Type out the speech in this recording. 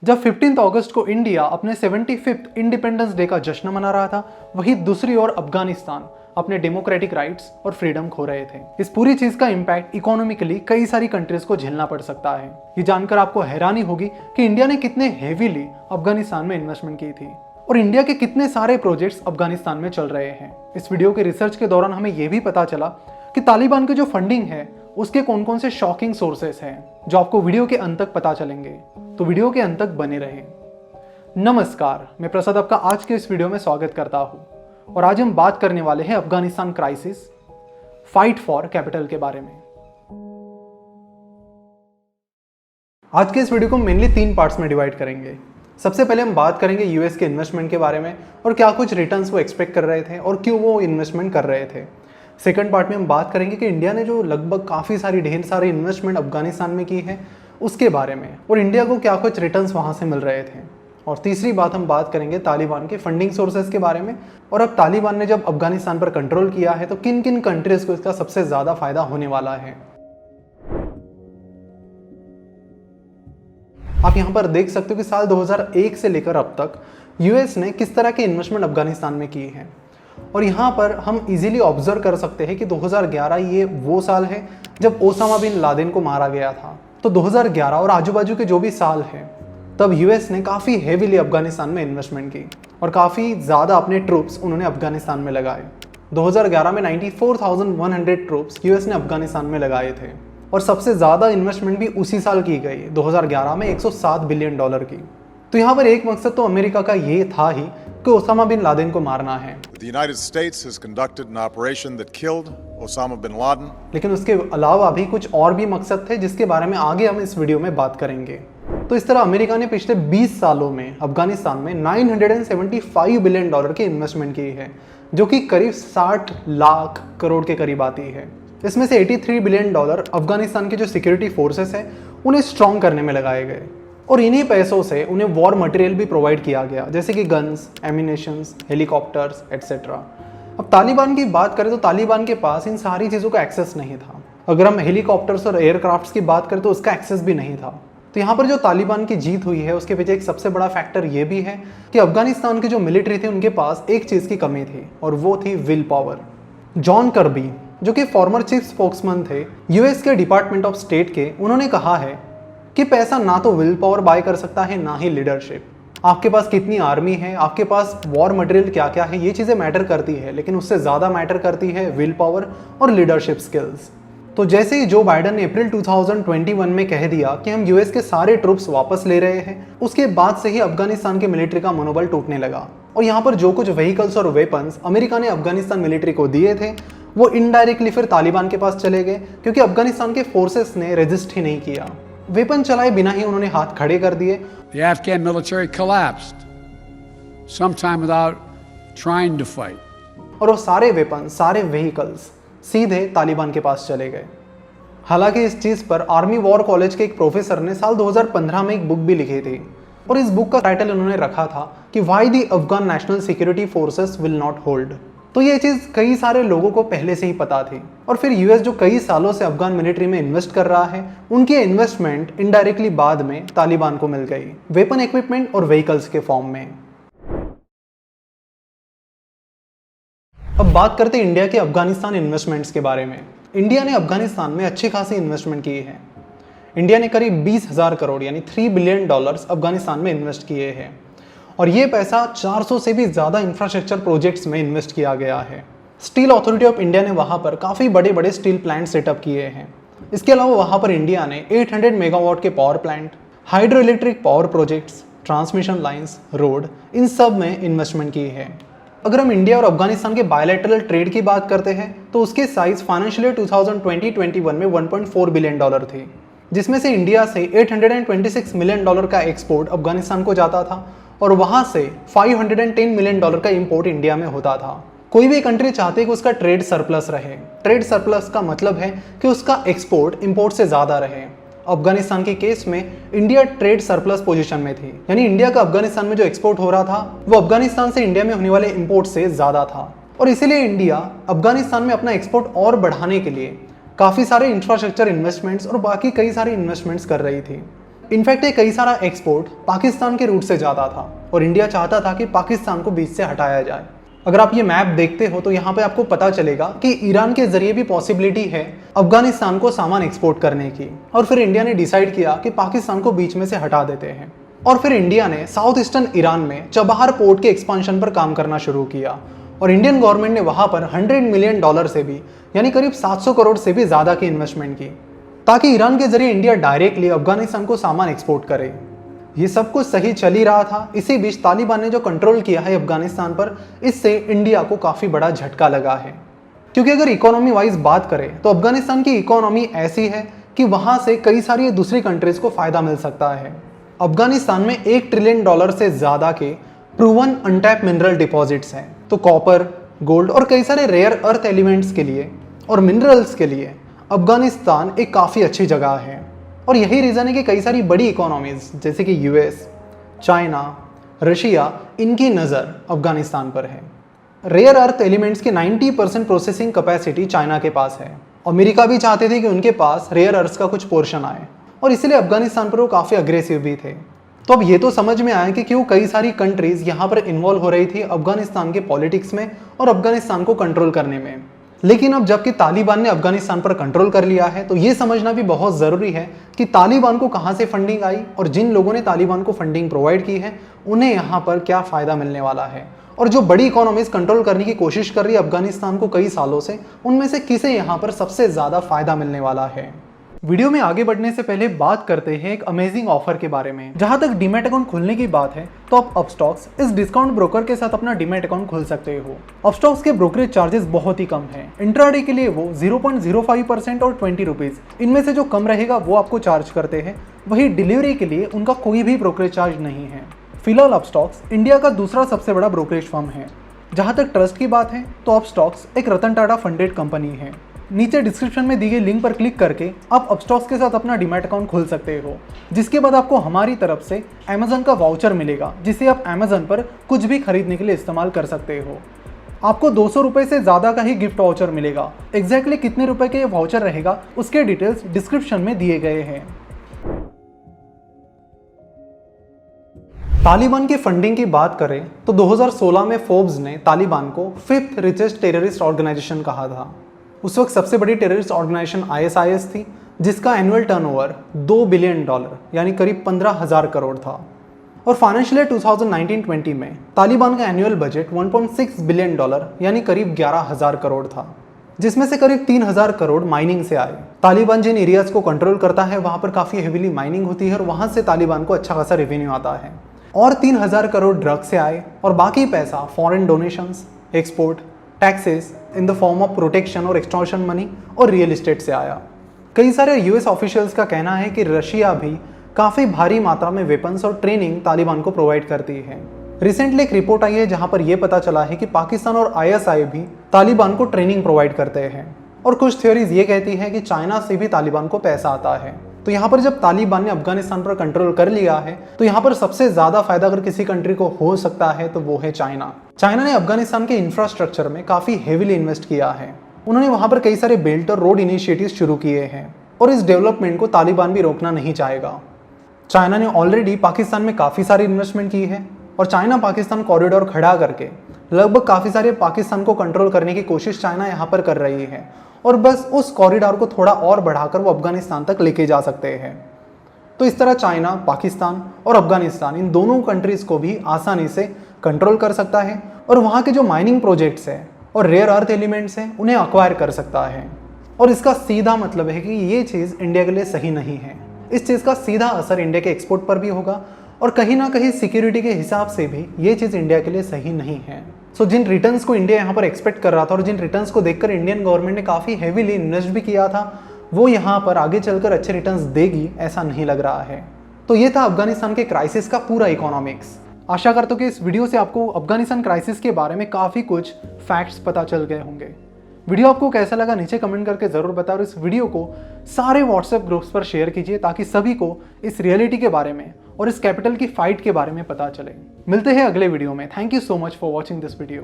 जब 15 अगस्त को इंडिया अपने 75th इंडिपेंडेंस डे का जश्न मना रहा था, वहीं दूसरी ओर अफगानिस्तान अपने डेमोक्रेटिक राइट्स और फ्रीडम खो रहे थे। इस पूरी चीज का इम्पैक्ट इकोनॉमिकली कई सारी कंट्रीज को झेलना पड़ सकता है। ये जानकर आपको हैरानी होगी कि इंडिया ने कितने हेवीली अफगानिस्तान में इन्वेस्टमेंट की थी और इंडिया के कितने सारे प्रोजेक्ट्स अफगानिस्तान में चल रहे हैं। इस वीडियो के रिसर्च के दौरान हमें यह भी पता चला कि तालिबान की जो फंडिंग है उसके कौन कौन से शॉकिंग सोर्सेस हैं जो आपको वीडियो के अंत तक पता चलेंगे, तो वीडियो के अंत तक बने रहें। नमस्कार, मैं प्रसाद आपका आज के इस वीडियो में स्वागत करता हूं और आज हम बात करने वाले हैं Afghanistan crisis fight for capital के बारे में। आज के इस वीडियो को मेनली 3 पार्ट्स में डिवाइड करेंगे। सबसे पहले हम बात करेंगे यूएस के इन्वेस्टमेंट के बारे में और क्या कुछ रिटर्न्स वो एक्सपेक्ट कर रहे थे और क्यों वो इन्वेस्टमेंट कर रहे थे। सेकंड पार्ट में हम बात करेंगे कि इंडिया ने जो लगभग काफ़ी सारी ढेर सारी इन्वेस्टमेंट अफगानिस्तान में की है उसके बारे में और इंडिया को क्या कुछ रिटर्न्स वहाँ से मिल रहे थे। और तीसरी बात हम बात करेंगे तालिबान के फंडिंग सोर्सेज के बारे में और अब तालिबान ने जब अफगानिस्तान पर कंट्रोल किया है तो किन किन कंट्रीज को इसका सबसे ज़्यादा फायदा होने वाला है। आप यहाँ पर देख सकते हो कि साल 2001 से लेकर अब तक यूएस ने किस तरह के इन्वेस्टमेंट अफगानिस्तान में की है और यहाँ पर हम इजीली ऑब्जर्व कर सकते हैं कि 2011 ये वो साल है जब ओसामा बिन लादेन को मारा गया था। तो 2011 और आजू बाजू के जो भी साल हैं तब यूएस ने काफ़ी हेवीली अफगानिस्तान में इन्वेस्टमेंट की और काफ़ी ज़्यादा अपने ट्रूप्स उन्होंने अफगानिस्तान में लगाए। 2011 में 94,100 ट्रूप्स यूएस ने अफगानिस्तान में लगाए थे और सबसे ज़्यादा इन्वेस्टमेंट भी उसी साल की गई 2011 में 107 बिलियन डॉलर की। तो यहाँ पर एक मकसद तो अमेरिका का ये था ही कि ओसामा बिन लादेन को मारना है। The United States has conducted an operation that killed Osama bin Laden. लेकिन उसके अलावा भी कुछ और भी मकसद थे जिसके बारे में आगे हम इस वीडियो में बात करेंगे। तो इस तरह अमेरिका ने पिछले 20 सालों में अफगानिस्तान में 975 बिलियन डॉलर की इन्वेस्टमेंट की है, जो कि करीब 60 लाख करोड़ के करीब आती है। इसमें से 83 बिलियन डॉलर अफगानिस्तान के जो सिक्योरिटी फोर्सेस हैं उन्हें स्ट्रॉन्ग करने में लगाए गए और इन्हीं पैसों से उन्हें वॉर मटेरियल भी प्रोवाइड किया गया, जैसे कि गन्स, एमिनेशंस, हेलीकॉप्टर्स एट्सेट्रा। अब तालिबान की बात करें तो तालिबान के पास इन सारी चीज़ों का एक्सेस नहीं था। अगर हम हेलीकॉप्टर्स और एयरक्राफ्ट्स की बात करें तो उसका एक्सेस भी नहीं था। तो यहाँ पर जो तालिबान की जीत हुई है उसके पीछे एक सबसे बड़ा फैक्टर ये भी है कि अफगानिस्तान के जो मिलिट्री थे उनके पास एक चीज़ की कमी थी और वो थी विल पावर। जॉन कर्बी, जो कि फॉर्मर चीफ स्पोक्समैन थे यूएस के डिपार्टमेंट ऑफ स्टेट के, उन्होंने कहा है कि पैसा ना तो विल पावर बाय कर सकता है ना ही लीडरशिप। आपके पास कितनी आर्मी है, आपके पास वॉर मटेरियल क्या क्या है, ये चीज़ें मैटर करती है, लेकिन उससे ज़्यादा मैटर करती है विल पावर और लीडरशिप स्किल्स। तो जैसे ही जो बाइडन ने अप्रैल 2021 में कह दिया कि हम यूएस के सारे ट्रूप्स वापस ले रहे हैं, उसके बाद से ही अफगानिस्तान के मिलिट्री का मनोबल टूटने लगा और यहाँ पर जो कुछ व्हीकल्स और वेपन्स अमेरिका ने अफगानिस्तान मिलिट्री को दिए थे वो इनडायरेक्टली फिर तालिबान के पास चले गए, क्योंकि अफगानिस्तान के फोर्सेस ने रेजिस्ट ही नहीं किया। वेपन चलाए बिना ही उन्होंने हाथ खड़े कर दिए। The Afghan military collapsed sometime without trying to fight. और वो सारे वेपन, सारे व्हीकल्स सीधे तालिबान के पास चले गए। हालांकि इस चीज़ पर आर्मी वॉर कॉलेज के एक प्रोफेसर ने साल 2015 में एक बुक भी लिखी थी और इस बुक का टाइटल उन्होंने रखा था कि why the Afghan national security forces will not hold. तो ये चीज़ कई सारे लोगों को पहले से ही पता थी और फिर यूएस जो कई सालों से अफगान मिलिट्री में इन्वेस्ट कर रहा है उनकी इन्वेस्टमेंट इनडायरेक्टली बाद में तालिबान को मिल गई, वेपन इक्विपमेंट और व्हीकल्स के फॉर्म में। अब बात करते हैं इंडिया के अफगानिस्तान इन्वेस्टमेंट्स के बारे में। इंडिया ने अफगानिस्तान में अच्छी खासी इन्वेस्टमेंट की है। इंडिया ने करीब 20,000 करोड़ यानी 3 बिलियन डॉलर्स अफगानिस्तान में इन्वेस्ट किए हैं और ये पैसा 400 से भी ज़्यादा इंफ्रास्ट्रक्चर प्रोजेक्ट्स में इन्वेस्ट किया गया है। स्टील अथॉरिटी ऑफ इंडिया ने वहाँ पर काफ़ी बड़े बड़े स्टील प्लांट सेटअप किए हैं। इसके अलावा वहाँ पर इंडिया ने 800 मेगावाट के power plant, hydro electric power projects, transmission lines, road, इन सब में इन्वेस्टमेंट की है। अगर हम इंडिया और अफगानिस्तान के बायलैटरल ट्रेड की बात करते हैं तो उसके साइज फाइनेंशियल ईयर 2020-21 में 1.4 बिलियन डॉलर थी, जिसमें से इंडिया से 826 मिलियन डॉलर का एक्सपोर्ट अफगानिस्तान को जाता था और वहाँ से 510 मिलियन डॉलर का इंपोर्ट इंडिया में होता था। कोई भी कंट्री चाहती है कि उसका ट्रेड सरप्लस रहे। ट्रेड सरप्लस का मतलब है कि उसका एक्सपोर्ट इंपोर्ट से ज़्यादा रहे। अफगानिस्तान के केस में इंडिया ट्रेड सरप्लस पोजीशन में थी, यानी इंडिया का अफगानिस्तान में जो एक्सपोर्ट हो रहा था वो अफगानिस्तान से इंडिया में होने वाले इंपोर्ट से ज़्यादा था और इसीलिए इंडिया अफगानिस्तान में अपना एक्सपोर्ट और बढ़ाने के लिए काफ़ी सारे इंफ्रास्ट्रक्चर इन्वेस्टमेंट्स और बाकी कई सारे इन्वेस्टमेंट्स कर रही थी। इनफैक्ट ये कई सारा एक्सपोर्ट पाकिस्तान के रूट से जाता था और इंडिया चाहता था कि पाकिस्तान को बीच से हटाया जाए। अगर आप ये मैप देखते हो तो यहाँ पे आपको पता चलेगा कि ईरान के जरिए भी पॉसिबिलिटी है अफगानिस्तान को सामान एक्सपोर्ट करने की, और फिर इंडिया ने डिसाइड किया कि पाकिस्तान को बीच में से हटा देते हैं। और फिर इंडिया ने साउथ ईस्टर्न ईरान में चबहार पोर्ट के एक्सपांशन पर काम करना शुरू किया और इंडियन गवर्नमेंट ने वहां पर $100 मिलियन से भी, यानी करीब 700 करोड़ से भी ज्यादा की इन्वेस्टमेंट की, ताकि ईरान के जरिए इंडिया डायरेक्टली अफगानिस्तान को सामान एक्सपोर्ट करे। ये सब कुछ सही चल ही रहा था। इसी बीच तालिबान ने जो कंट्रोल किया है अफगानिस्तान पर, इससे इंडिया को काफी बड़ा झटका लगा है। क्योंकि अगर इकोनॉमी वाइज बात करें तो अफगानिस्तान की इकोनॉमी ऐसी है कि वहां से कई सारी दूसरी कंट्रीज को फायदा मिल सकता है। अफगानिस्तान में $1 ट्रिलियन से ज्यादा के प्रूवन अनटैप मिनरल डिपॉजिट्स हैं। तो कॉपर, गोल्ड और कई सारे रेयर अर्थ एलिमेंट्स के लिए और मिनरल्स के लिए अफगानिस्तान एक काफ़ी अच्छी जगह है। और यही रीज़न है कि कई सारी बड़ी इकोनॉमीज जैसे कि यूएस, चाइना, रशिया, इनकी नज़र अफगानिस्तान पर है। रेयर अर्थ एलिमेंट्स की 90% प्रोसेसिंग कैपेसिटी चाइना के पास है। अमेरिका भी चाहते थे कि उनके पास रेयर अर्थ्स का कुछ पोर्शन आए और इसलिए अफगानिस्तान पर वो काफ़ी अग्रेसिव भी थे। तो अब ये तो समझ में आया कि क्यों कई सारी कंट्रीज यहाँ पर इन्वॉल्व हो रही थी अफगानिस्तान के पॉलिटिक्स में और अफगानिस्तान को कंट्रोल करने में। लेकिन अब जबकि तालिबान ने अफगानिस्तान पर कंट्रोल कर लिया है तो ये समझना भी बहुत ज़रूरी है कि तालिबान को कहाँ से फंडिंग आई और जिन लोगों ने तालिबान को फंडिंग प्रोवाइड की है उन्हें यहाँ पर क्या फ़ायदा मिलने वाला है, और जो बड़ी इकोनॉमीज कंट्रोल करने की कोशिश कर रही है अफगानिस्तान को कई सालों से, उनमें से किसे यहाँ पर सबसे ज़्यादा फ़ायदा मिलने वाला है। वीडियो में आगे बढ़ने से पहले बात करते हैं एक अमेजिंग ऑफर के बारे में। जहां तक डीमैट अकाउंट खोलने की बात है तो आप अपस्टॉक्स इस डिस्काउंट ब्रोकर के साथ अपना डीमैट अकाउंट खोल सकते हो। अपस्टॉक्स के ब्रोकरेज चार्जेस बहुत ही कम है। इंट्राडे के लिए वो 0.05% और 20 रुपीज़, इनमें से जो कम रहेगा वो आपको चार्ज करते हैं। वही डिलीवरी के लिए उनका कोई भी ब्रोकरेज चार्ज नहीं है। फिलहाल अपस्टॉक्स इंडिया का दूसरा सबसे बड़ा ब्रोकरेज फर्म है। जहाँ तक ट्रस्ट की बात है तो अपस्टॉक्स एक रतन टाटा फंडेड कंपनी है। नीचे डिस्क्रिप्शन में दी गई लिंक पर क्लिक करके आप अपस्टॉक्स के साथ अपना डीमैट अकाउंट खोल सकते हो, जिसके बाद आपको हमारी तरफ से अमेजन का वाउचर मिलेगा, जिसे आप अमेजन पर कुछ भी खरीदने के लिए इस्तेमाल कर सकते हो। आपको 200 रुपये से ज़्यादा का ही गिफ्ट वाउचर मिलेगा। एग्जैक्टली कितने रुपए के ये वाउचर रहेगा उसके डिटेल्स डिस्क्रिप्शन में दिए गए हैं। तालिबान की फंडिंग की बात करें तो 2016 में फोर्ब्स ने तालिबान को 5th रिचेस्ट टेररिस्ट ऑर्गेनाइजेशन कहा था। उस वक्त सबसे बड़ी टेररिस्ट ऑर्गेनाइजेशन ISIS थी, जिसका एनुअल टर्नओवर $2 बिलियन यानी करीब 15,000 करोड़ था। और फाइनेंशियल ईयर 2019-20 में तालिबान का एनुअल बजट $1.6 बिलियन यानी करीब 11,000 करोड़ था, जिसमें से करीब 3,000 करोड़ माइनिंग से आए। तालिबान जिन एरियाज को कंट्रोल करता है वहाँ पर काफ़ी हेविली माइनिंग होती है और वहाँ से तालिबान को अच्छा खासा रेवेन्यू आता है। और 3,000 करोड़ ड्रग से आए और बाकी पैसा foreign donations, export, taxes in the form of protection और एक्सटॉर्शन मनी और रियल एस्टेट से आया। कई सारे यूएस ऑफिशियल्स का कहना है कि रशिया भी काफ़ी भारी मात्रा में वेपन्स और ट्रेनिंग तालिबान को प्रोवाइड करती है। रिसेंटली एक रिपोर्ट आई है जहां पर यह पता चला है कि पाकिस्तान और ISI भी तालिबान को ट्रेनिंग प्रोवाइड करते हैं। और कुछ थ्योरीज ये कहती है कि चाइना से भी तालिबान को पैसा आता है। तो यहाँ पर जब तालिबान ने अफगानिस्तान पर कंट्रोल कर लिया है तो यहाँ पर सबसे ज़्यादा फायदा अगर किसी कंट्री को हो सकता है तो वो है चाइना। चाइना ने अफगानिस्तान के इंफ्रास्ट्रक्चर में काफ़ी हेविली इन्वेस्ट किया है। उन्होंने वहाँ पर कई सारे बेल्ट और रोड इनिशिएटिव्स शुरू किए हैं और इस डेवलपमेंट को तालिबान भी रोकना नहीं चाहेगा। चाइना ने ऑलरेडी पाकिस्तान में काफ़ी सारी इन्वेस्टमेंट की है और चाइना पाकिस्तान कॉरिडोर खड़ा करके लगभग काफ़ी सारे पाकिस्तान को कंट्रोल करने की कोशिश चाइना यहाँ पर कर रही है और बस उस कॉरिडोर को थोड़ा और बढ़ाकर वो अफगानिस्तान तक लेके जा सकते हैं। तो इस तरह चाइना, पाकिस्तान और अफगानिस्तान इन दोनों कंट्रीज़ को भी आसानी से कंट्रोल कर सकता है और वहाँ के जो माइनिंग प्रोजेक्ट्स हैं और रेयर अर्थ एलिमेंट्स हैं उन्हें अक्वायर कर सकता है। और इसका सीधा मतलब है कि ये चीज़ इंडिया के लिए सही नहीं है। इस चीज़ का सीधा असर इंडिया के एक्सपोर्ट पर भी होगा और कहीं ना कहीं सिक्योरिटी के हिसाब से भी ये चीज़ इंडिया के लिए सही नहीं है। सो जिन रिटर्न्स को इंडिया यहाँ पर एक्सपेक्ट कर रहा था और जिन रिटर्न्स को देखकर इंडियन गवर्नमेंट ने काफ़ी हेवीली इन्वेस्ट भी किया था, वो यहाँ पर आगे चलकर अच्छे रिटर्न्स देगी ऐसा नहीं लग रहा है। तो ये था अफगानिस्तान के क्राइसिस का पूरा इकोनॉमिक्स। आशा करता हूँ कि इस वीडियो से आपको अफगानिस्तान क्राइसिस के बारे में काफ़ी कुछ फैक्ट्स पता चल गए होंगे। वीडियो आपको कैसा लगा नीचे कमेंट करके ज़रूर बताओ और इस वीडियो को सारे व्हाट्सएप ग्रुप्स पर शेयर कीजिए ताकि सभी को इस रियलिटी के बारे में और इस कैपिटल की फाइट के बारे में पता चले। मिलते हैं अगले वीडियो में। Thank you so much for watching this video.